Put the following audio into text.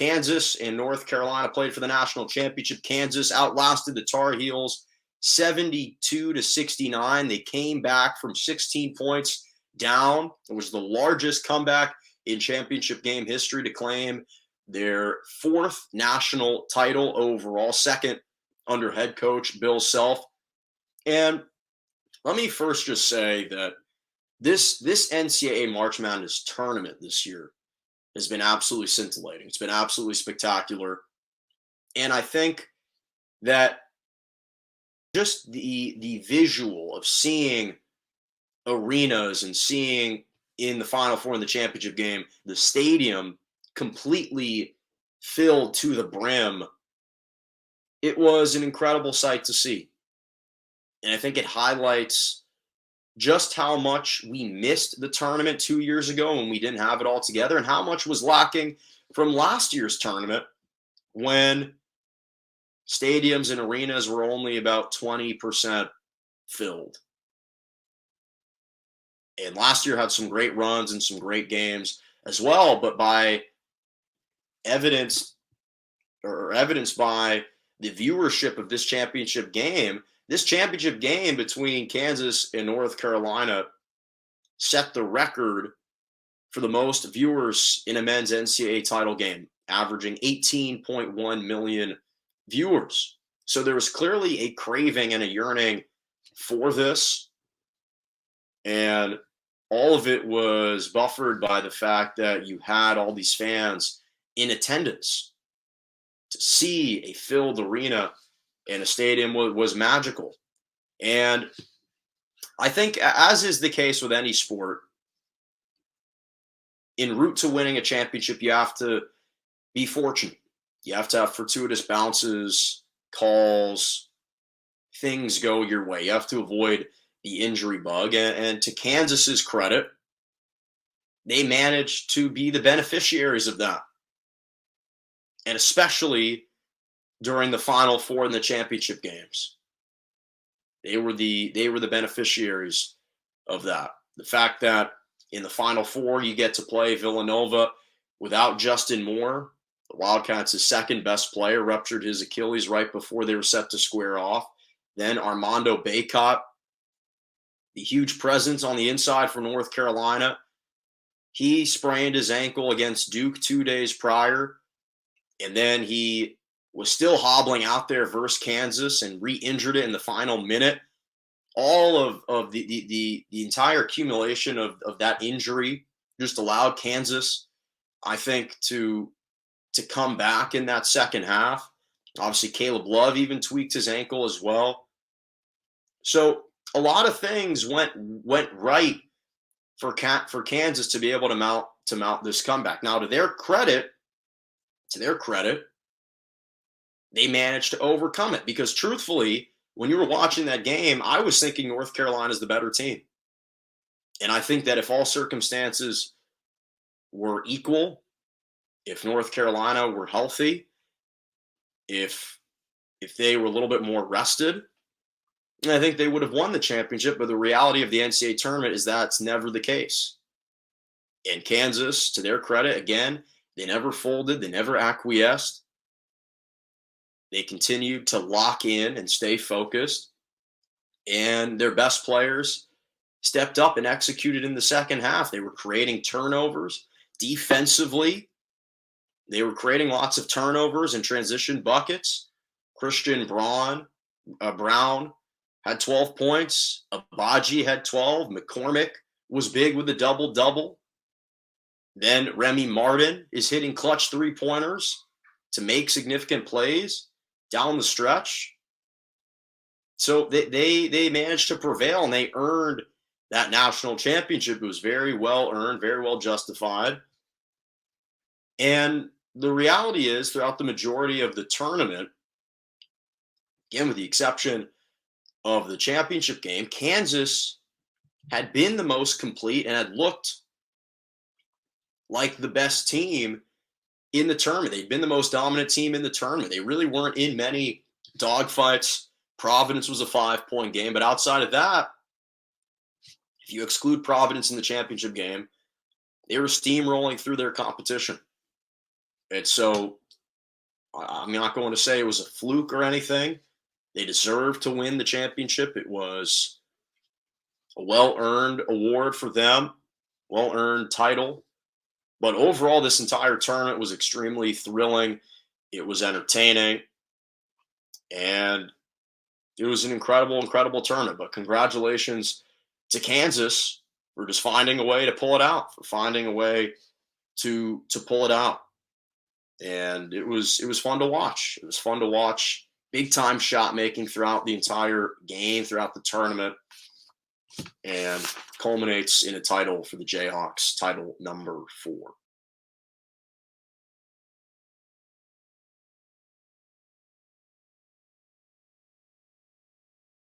Kansas and North Carolina played for the national championship. Kansas outlasted the Tar Heels 72-69. They came back from 16 points down. It was the largest comeback in championship game history to claim their fourth national title overall, second under head coach Bill Self. And let me first just say that this NCAA March Madness tournament this year has been absolutely scintillating. It's been absolutely spectacular. And I think that just the visual of seeing arenas and seeing in the Final Four in the championship game, the stadium completely filled to the brim, it was an incredible sight to see. And I think it highlights just how much we missed the tournament 2 years ago when we didn't have it all together, and how much was lacking from last year's tournament when stadiums and arenas were only about 20% filled. And last year had some great runs and some great games as well, but by evidenced by the viewership of this championship game between Kansas and North Carolina set the record for the most viewers in a men's NCAA title game, averaging 18.1 million viewers. So there was clearly a craving and a yearning for this. And all of it was buffered by the fact that you had all these fans in attendance. To see a filled arena in a stadium was magical. And I think, as is the case with any sport, en route to winning a championship, you have to be fortunate. You have to have fortuitous bounces, calls, things go your way. You have to avoid the injury bug. And to Kansas's credit, they managed to be the beneficiaries of that. And especially during the Final Four in the championship games. They were the beneficiaries of that. The fact that in the Final Four you get to play Villanova without Justin Moore, the Wildcats' second best player, ruptured his Achilles right before they were set to square off. Then Armando Bacot, the huge presence on the inside for North Carolina, he sprained his ankle against Duke 2 days prior, and then he was still hobbling out there versus Kansas and re-injured it in the final minute. All of the entire accumulation of that injury just allowed Kansas, I think, to come back in that second half. Obviously, Caleb Love even tweaked his ankle as well. So a lot of things went right for Kansas to be able to mount this comeback. Now, to their credit, they managed to overcome it, because truthfully, when you were watching that game, I was thinking North Carolina is the better team. And I think that if all circumstances were equal, if North Carolina were healthy, if they were a little bit more rested, I think they would have won the championship. But the reality of the NCAA tournament is that's never the case. And Kansas, to their credit, again, they never folded. They never acquiesced. They continued to lock in and stay focused. And their best players stepped up and executed in the second half. They were creating turnovers defensively. They were creating lots of turnovers and transition buckets. Christian Braun had 12 points. Abaji had 12. McCormick was big with a double-double. Then Remy Martin is hitting clutch three-pointers to make significant plays down the stretch. So they managed to prevail, and they earned that national championship. It was very well earned, very well justified. And the reality is, throughout the majority of the tournament, again, with the exception of the championship game, Kansas had been the most complete and had looked like the best team in the tournament. They'd been the most dominant team in the tournament. They really weren't in many dogfights. Providence was a 5-point game, but outside of that, if you exclude Providence in the championship game, they were steamrolling through their competition. And so I'm not going to say it was a fluke or anything. They deserved to win the championship. It was a well-earned award for them, well-earned title. But overall, this entire tournament was extremely thrilling. It was entertaining, and it was an incredible, incredible tournament. But congratulations to Kansas for just finding a way to pull it out, for finding a way to pull it out. And it was fun to watch. It was fun to watch big time shot making throughout the entire game, throughout the tournament, and culminates in a title for the Jayhawks, title number 4.